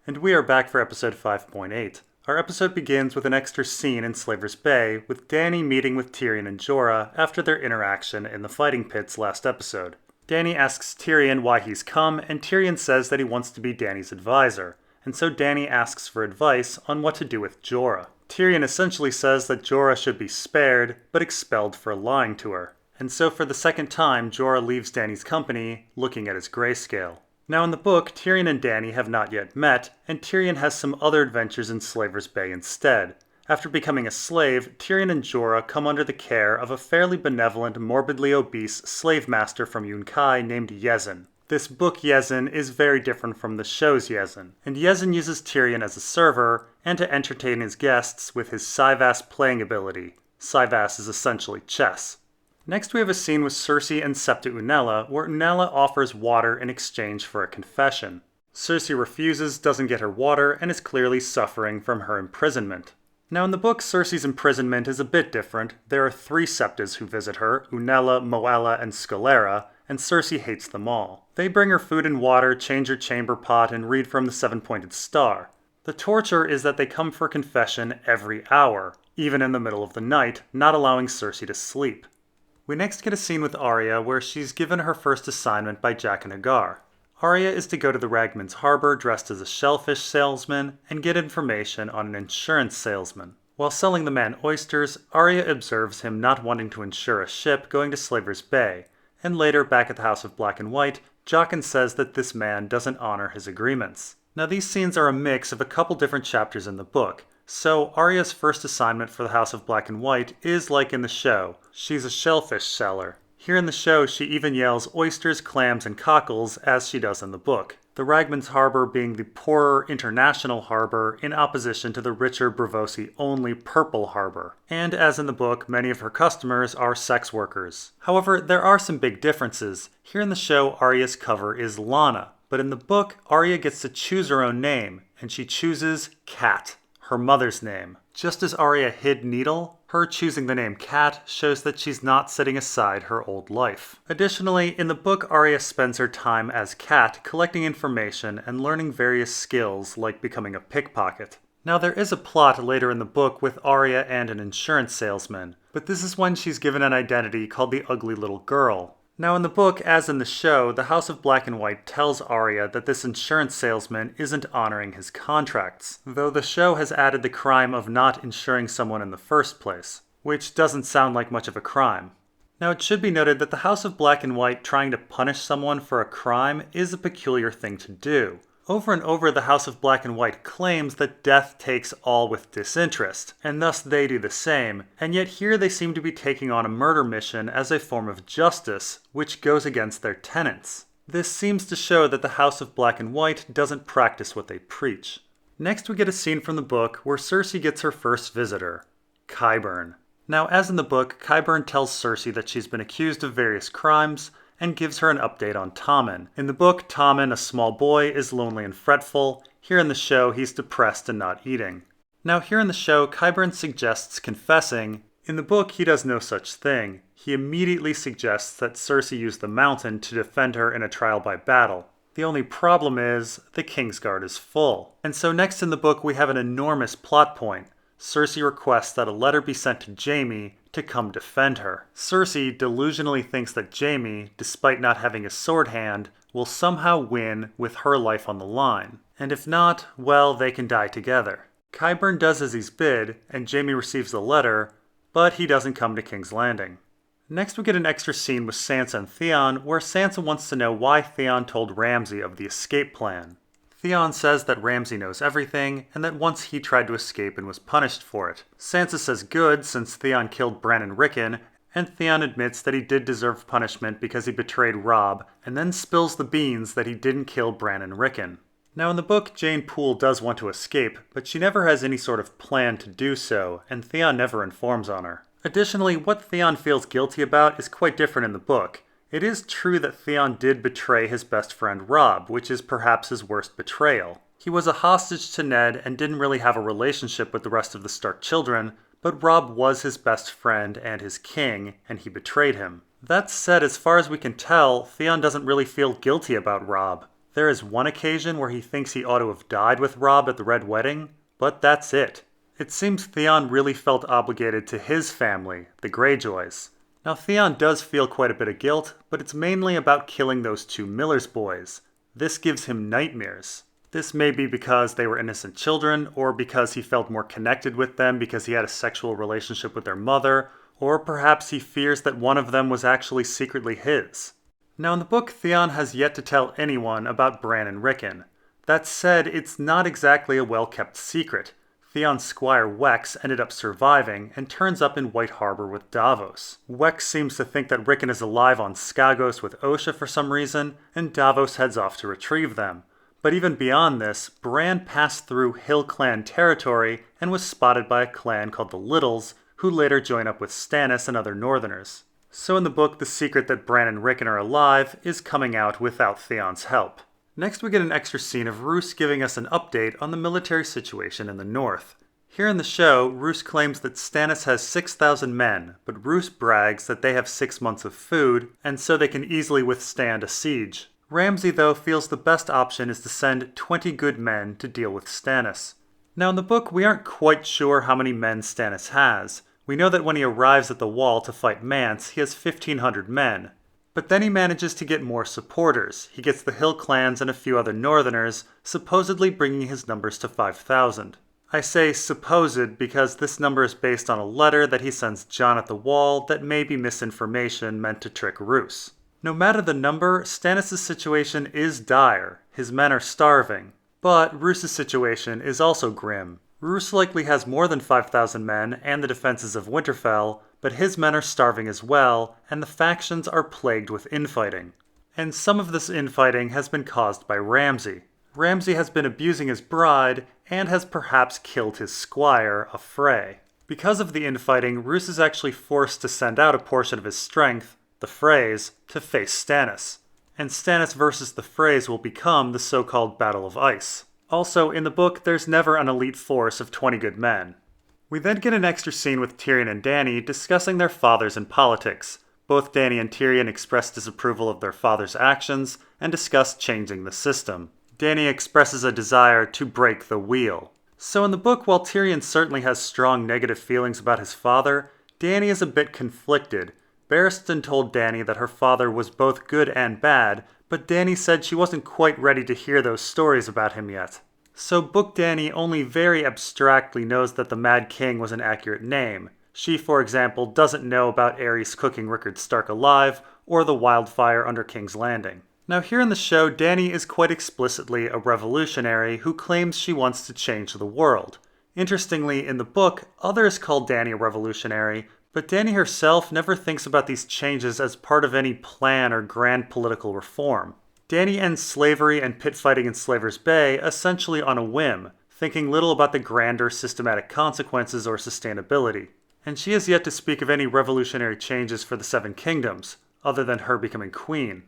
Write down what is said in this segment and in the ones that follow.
And we are back for episode 5.8. Our episode begins with an extra scene in Slaver's Bay, with Dany meeting with Tyrion and Jorah after their interaction in the fighting pits last episode. Dany asks Tyrion why he's come, and Tyrion says that he wants to be Dany's advisor, and so Dany asks for advice on what to do with Jorah. Tyrion essentially says that Jorah should be spared, but expelled for lying to her. And so for the second time, Jorah leaves Dany's company, looking at his grayscale. Now in the book, Tyrion and Dany have not yet met, and Tyrion has some other adventures in Slaver's Bay instead. After becoming a slave, Tyrion and Jorah come under the care of a fairly benevolent, morbidly obese slave master from Yunkai named Yezzan. This book Yezzan is very different from the show's Yezzan, and Yezzan uses Tyrion as a server, and to entertain his guests with his Cyvasse playing ability. Cyvasse is essentially chess. Next we have a scene with Cersei and Septa Unella, where Unella offers water in exchange for a confession. Cersei refuses, doesn't get her water, and is clearly suffering from her imprisonment. Now in the book, Cersei's imprisonment is a bit different. There are 3 Septas who visit her, Unella, Moella, and Scalera, and Cersei hates them all. They bring her food and water, change her chamber pot, and read from the 7-pointed star. The torture is that they come for confession every hour, even in the middle of the night, not allowing Cersei to sleep. We next get a scene with Arya where she's given her first assignment by Jack and Hagar. Arya is to go to the Ragman's Harbor dressed as a shellfish salesman and get information on an insurance salesman. While selling the man oysters, Arya observes him not wanting to insure a ship going to Slaver's Bay, and later back at the House of Black and White, Jaqen says that this man doesn't honor his agreements. Now these scenes are a mix of a couple different chapters in the book. So, Arya's first assignment for the House of Black and White is like in the show. She's a shellfish seller. Here in the show, she even yells oysters, clams, and cockles as she does in the book. The Ragman's Harbor being the poorer international harbor in opposition to the richer Braavosi-only Purple Harbor. And as in the book, many of her customers are sex workers. However, there are some big differences. Here in the show, Arya's cover is Lana. But in the book, Arya gets to choose her own name, and she chooses Cat, her mother's name. Just as Arya hid Needle, her choosing the name Cat shows that she's not setting aside her old life. Additionally, in the book, Arya spends her time as Cat collecting information and learning various skills like becoming a pickpocket. Now there is a plot later in the book with Arya and an insurance salesman, but this is when she's given an identity called the Ugly Little Girl. Now in the book, as in the show, the House of Black and White tells Arya that this insurance salesman isn't honoring his contracts, though the show has added the crime of not insuring someone in the first place, which doesn't sound like much of a crime. Now it should be noted that the House of Black and White trying to punish someone for a crime is a peculiar thing to do. Over and over, the House of Black and White claims that death takes all with disinterest, and thus they do the same, and yet here they seem to be taking on a murder mission as a form of justice, which goes against their tenets. This seems to show that the House of Black and White doesn't practice what they preach. Next we get a scene from the book where Cersei gets her first visitor, Qyburn. Now as in the book, Qyburn tells Cersei that she's been accused of various crimes, and gives her an update on Tommen. In the book, Tommen, a small boy, is lonely and fretful. Here in the show, he's depressed and not eating. Now here in the show, Qyburn suggests confessing. In the book, he does no such thing. He immediately suggests that Cersei use the mountain to defend her in a trial by battle. The only problem is, the Kingsguard is full. And so next in the book, we have an enormous plot point. Cersei requests that a letter be sent to Jaime to come defend her. Cersei delusionally thinks that Jaime, despite not having a sword hand, will somehow win with her life on the line. And if not, well, they can die together. Qyburn does as he's bid, and Jaime receives the letter, but he doesn't come to King's Landing. Next we get an extra scene with Sansa and Theon, where Sansa wants to know why Theon told Ramsay of the escape plan. Theon says that Ramsay knows everything, and that once he tried to escape and was punished for it. Sansa says good, since Theon killed Bran and Rickon, and Theon admits that he did deserve punishment because he betrayed Robb, and then spills the beans that he didn't kill Bran and Rickon. Now in the book, Jane Poole does want to escape, but she never has any sort of plan to do so, and Theon never informs on her. Additionally, what Theon feels guilty about is quite different in the book. It is true that Theon did betray his best friend Robb, which is perhaps his worst betrayal. He was a hostage to Ned and didn't really have a relationship with the rest of the Stark children, but Robb was his best friend and his king, and he betrayed him. That said, as far as we can tell, Theon doesn't really feel guilty about Robb. There is one occasion where he thinks he ought to have died with Robb at the Red Wedding, but that's it. It seems Theon really felt obligated to his family, the Greyjoys. Now Theon does feel quite a bit of guilt, but it's mainly about killing those 2 Miller's boys. This gives him nightmares. This may be because they were innocent children, or because he felt more connected with them because he had a sexual relationship with their mother, or perhaps he fears that one of them was actually secretly his. Now in the book, Theon has yet to tell anyone about Bran and Rickon. That said, it's not exactly a well-kept secret. Theon's squire Wex ended up surviving and turns up in White Harbor with Davos. Wex seems to think that Rickon is alive on Skagos with Osha for some reason, and Davos heads off to retrieve them. But even beyond this, Bran passed through Hill Clan territory and was spotted by a clan called the Littles, who later join up with Stannis and other Northerners. So in the book, the secret that Bran and Rickon are alive is coming out without Theon's help. Next we get an extra scene of Roose giving us an update on the military situation in the north. Here in the show, Roose claims that Stannis has 6,000 men, but Roose brags that they have 6 months of food, and so they can easily withstand a siege. Ramsay, though, feels the best option is to send 20 good men to deal with Stannis. Now in the book, we aren't quite sure how many men Stannis has. We know that when he arrives at the Wall to fight Mance, he has 1,500 men. But then he manages to get more supporters. He gets the Hill clans and a few other Northerners, supposedly bringing his numbers to 5,000. I say supposed because this number is based on a letter that he sends Jon at the Wall that may be misinformation meant to trick Roose. No matter the number, Stannis' situation is dire. His men are starving. But Roose's situation is also grim. Roose likely has more than 5,000 men and the defenses of Winterfell, but his men are starving as well, and the factions are plagued with infighting. And some of this infighting has been caused by Ramsay. Ramsay has been abusing his bride, and has perhaps killed his squire, a Frey. Because of the infighting, Roose is actually forced to send out a portion of his strength, the Freys, to face Stannis. And Stannis versus the Freys will become the so-called Battle of Ice. Also, in the book, there's never an elite force of 20 good men. We then get an extra scene with Tyrion and Dany discussing their fathers in politics. Both Dany and Tyrion express disapproval of their father's actions and discuss changing the system. Dany expresses a desire to break the wheel. So in the book, while Tyrion certainly has strong negative feelings about his father, Dany is a bit conflicted. Barristan told Dany that her father was both good and bad, but Dany said she wasn't quite ready to hear those stories about him yet. So Book Dany only very abstractly knows that the Mad King was an accurate name. She, for example, doesn't know about Aerys cooking Rickard Stark alive, or the wildfire under King's Landing. Now here in the show, Dany is quite explicitly a revolutionary who claims she wants to change the world. Interestingly, in the book, others call Dany a revolutionary, but Dany herself never thinks about these changes as part of any plan or grand political reform. Dany ends slavery and pit fighting in Slaver's Bay essentially on a whim, thinking little about the grander systematic consequences or sustainability. And she has yet to speak of any revolutionary changes for the Seven Kingdoms, other than her becoming queen.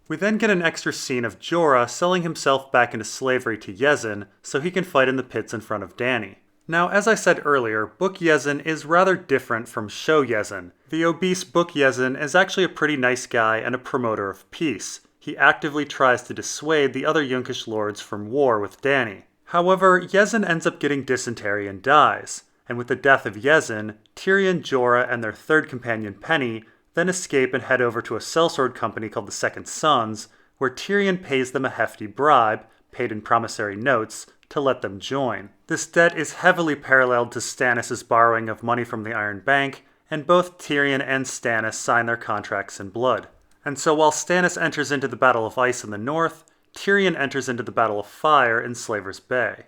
We then get an extra scene of Jorah selling himself back into slavery to Yezzan so he can fight in the pits in front of Dany. Now, as I said earlier, Book Yezzan is rather different from Show Yezzan. The obese Book Yezzan is actually a pretty nice guy and a promoter of peace. He actively tries to dissuade the other Yunkish lords from war with Dany. However, Yezzan ends up getting dysentery and dies. And with the death of Yezzan, Tyrion, Jorah, and their third companion Penny then escape and head over to a sellsword company called the Second Sons, where Tyrion pays them a hefty bribe, paid in promissory notes, to let them join. This debt is heavily paralleled to Stannis' borrowing of money from the Iron Bank, and both Tyrion and Stannis sign their contracts in blood. And so while Stannis enters into the Battle of Ice in the north, Tyrion enters into the Battle of Fire in Slaver's Bay.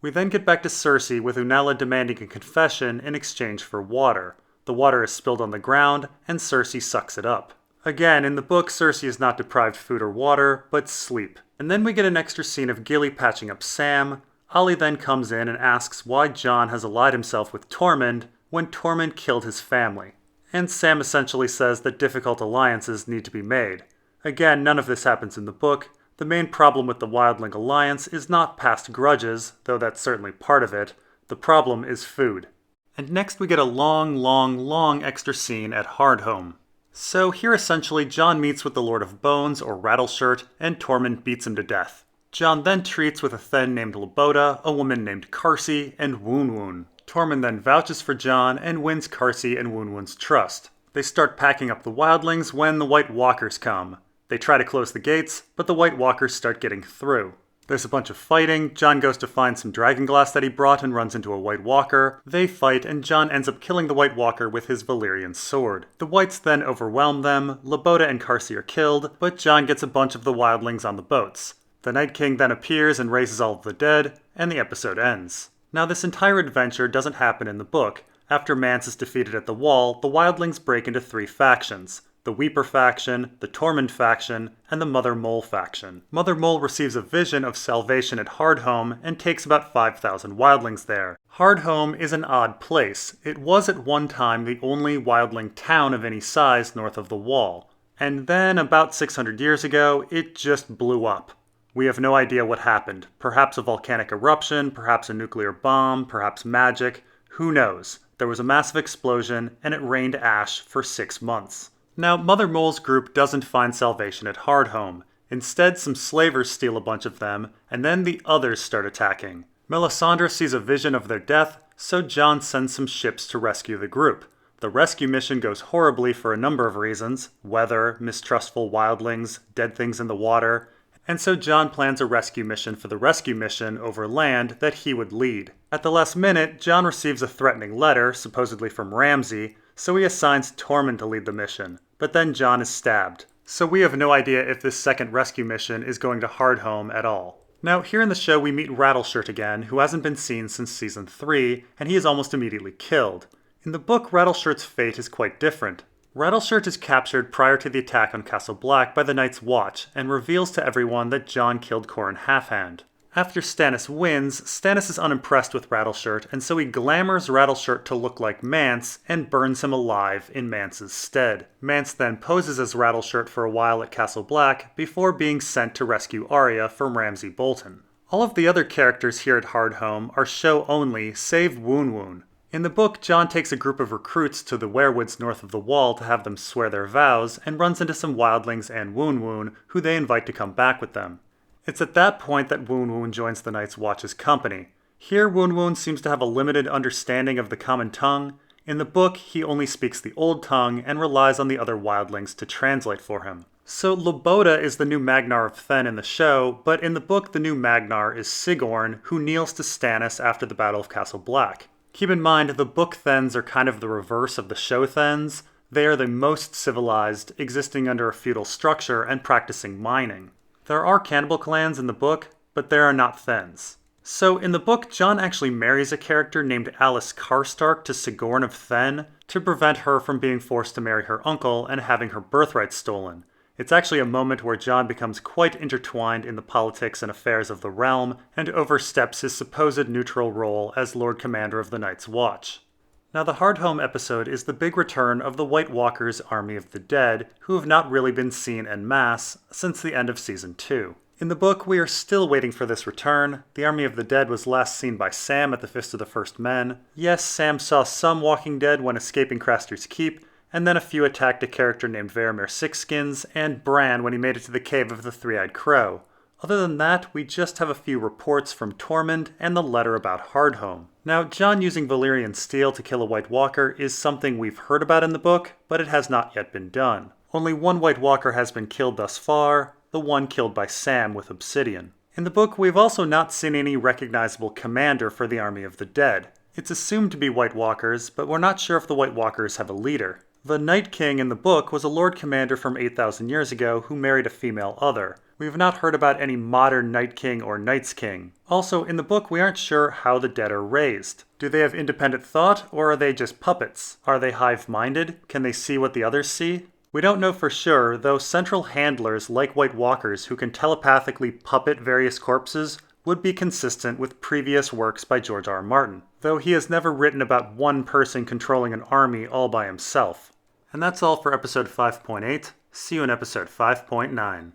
We then get back to Cersei with Unella demanding a confession in exchange for water. The water is spilled on the ground, and Cersei sucks it up. Again, in the book, Cersei is not deprived food or water, but sleep. And then we get an extra scene of Gilly patching up Sam. Olly then comes in and asks why Jon has allied himself with Tormund when Tormund killed his family. And Sam essentially says that difficult alliances need to be made. Again, none of this happens in the book. The main problem with the Wildling alliance is not past grudges, though that's certainly part of it. The problem is food. And next we get a long extra scene at Hardhome. So here essentially Jon meets with the Lord of Bones, or Rattleshirt, and Tormund beats him to death. Jon then treats with a Thenn named Loboda, a woman named Carsey, and Woon Woon. Tormund then vouches for Jon and wins Carsey and Woon Woon's trust. They start packing up the wildlings when the White Walkers come. They try to close the gates, but the White Walkers start getting through. There's a bunch of fighting. Jon goes to find some dragonglass that he brought and runs into a White Walker. They fight, and Jon ends up killing the White Walker with his Valyrian sword. The Whites then overwhelm them. Loboda and Carsey are killed, but Jon gets a bunch of the wildlings on the boats. The Night King then appears and raises all of the dead, and the episode ends. Now this entire adventure doesn't happen in the book. After Mance is defeated at the Wall, the wildlings break into 3 factions. The Weeper faction, the Tormund faction, and the Mother Mole faction. Mother Mole receives a vision of salvation at Hardhome and takes about 5,000 wildlings there. Hardhome is an odd place. It was at one time the only wildling town of any size north of the Wall. And then, about 600 years ago, it just blew up. We have no idea what happened. Perhaps a volcanic eruption, perhaps a nuclear bomb, perhaps magic. Who knows? There was a massive explosion, and it rained ash for 6 months. Now, Mother Mole's group doesn't find salvation at Hardhome. Instead, some slavers steal a bunch of them, and then the others start attacking. Melisandre sees a vision of their death, so Jon sends some ships to rescue the group. The rescue mission goes horribly for a number of reasons: weather, mistrustful wildlings, dead things in the water, and so Jon plans a rescue mission for the rescue mission over land that he would lead. At the last minute, Jon receives a threatening letter, supposedly from Ramsay, so he assigns Tormund to lead the mission. But then Jon is stabbed. So we have no idea if this second rescue mission is going to Hardhome at all. Now, here in the show we meet Rattleshirt again, who hasn't been seen since season 3, and he is almost immediately killed. In the book, Rattleshirt's fate is quite different. Rattleshirt is captured prior to the attack on Castle Black by the Night's Watch, and reveals to everyone that Jon killed Qhorin Halfhand. After Stannis wins, Stannis is unimpressed with Rattleshirt, and so he glamours Rattleshirt to look like Mance and burns him alive in Mance's stead. Mance then poses as Rattleshirt for a while at Castle Black before being sent to rescue Arya from Ramsay Bolton. All of the other characters here at Hardhome are show only, save Woon Woon. In the book, Jon takes a group of recruits to the weirwoods north of the Wall to have them swear their vows, and runs into some wildlings and Woon Woon, who they invite to come back with them. It's at that point that Woon Woon joins the Night's Watch's company. Here, Woon Woon seems to have a limited understanding of the common tongue. In the book, he only speaks the Old Tongue and relies on the other wildlings to translate for him. So Loboda is the new Magnar of Thenn in the show, but in the book the new Magnar is Sigorn, who kneels to Stannis after the Battle of Castle Black. Keep in mind, the book Thenns are kind of the reverse of the show Thenns. They are the most civilized, existing under a feudal structure and practicing mining. There are cannibal clans in the book, but there are not Thenns. So in the book, Jon actually marries a character named Alice Karstark to Sigorn of Thenn to prevent her from being forced to marry her uncle and having her birthright stolen. It's actually a moment where Jon becomes quite intertwined in the politics and affairs of the realm and oversteps his supposed neutral role as Lord Commander of the Night's Watch. Now, the Hardhome episode is the big return of the White Walkers' Army of the Dead, who have not really been seen en masse since the end of Season 2. In the book, we are still waiting for this return. The Army of the Dead was last seen by Sam at the Fist of the First Men. Yes, Sam saw some Walking Dead when escaping Craster's Keep, and then a few attacked a character named Varamir Sixskins, and Bran when he made it to the Cave of the Three-Eyed Crow. Other than that, we just have a few reports from Tormund and the letter about Hardhome. Now, Jon using Valyrian steel to kill a White Walker is something we've heard about in the book, but it has not yet been done. Only one White Walker has been killed thus far, the one killed by Sam with obsidian. In the book, we've also not seen any recognizable commander for the Army of the Dead. It's assumed to be White Walkers, but we're not sure if the White Walkers have a leader. The Night King in the book was a Lord Commander from 8,000 years ago who married a female other. We have not heard about any modern Night King or Night's King. Also, in the book, we aren't sure how the dead are raised. Do they have independent thought, or are they just puppets? Are they hive-minded? Can they see what the others see? We don't know for sure, though central handlers like White Walkers who can telepathically puppet various corpses would be consistent with previous works by George R.R. Martin, though he has never written about one person controlling an army all by himself. And that's all for episode 5.8. See you in episode 5.9.